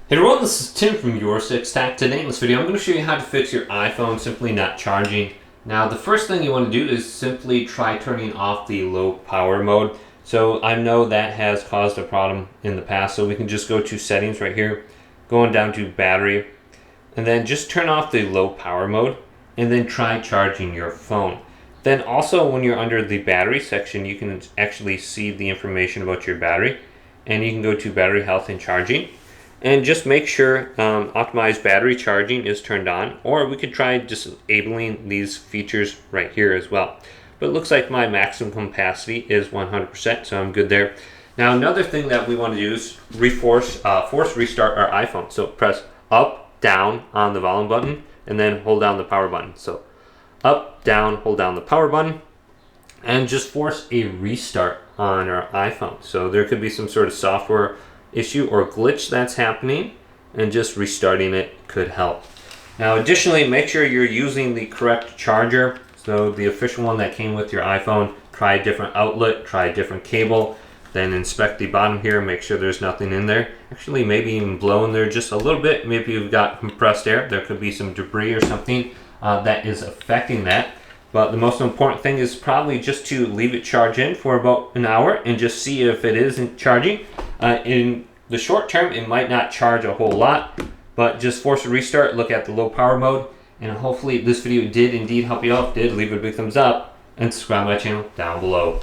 Hey everyone, this is Tim from Your Six Tech. Today in this video, I'm going to show you how to fix your iPhone simply not charging. Now, the first thing you want to do is simply try turning off the low power mode. So I know that has caused a problem in the past, so we can just go to settings right here, going down to battery, and then just turn off the low power mode, and then try charging your phone. Then also when you're under the battery section, you can actually see the information about your battery, and you can go to battery health and charging. And just make sure optimized battery charging is turned on, or we could try disabling these features right here as well. But it looks like my maximum capacity is 100%, so I'm good there. Now another thing that we want to do is force restart our iPhone. So press up, down on the volume button, and then hold down the power button. So up, down, hold down the power button, and just force a restart on our iPhone. So there could be some sort of software issue or glitch that's happening, and just restarting it could help. Now additionally, make sure you're using the correct charger. So the official one that came with your iPhone, try a different outlet, try a different cable, then inspect the bottom here, make sure there's nothing in there. Actually, maybe even blow in there just a little bit. Maybe you've got compressed air. There could be some debris or something that is affecting that. But the most important thing is probably just to leave it charge in for about an hour and just see if it isn't charging. In the short term, it might not charge a whole lot, but just force a restart, look at the low power mode, and hopefully this video did indeed help you out. If it did, leave it a big thumbs up and subscribe to my channel down below.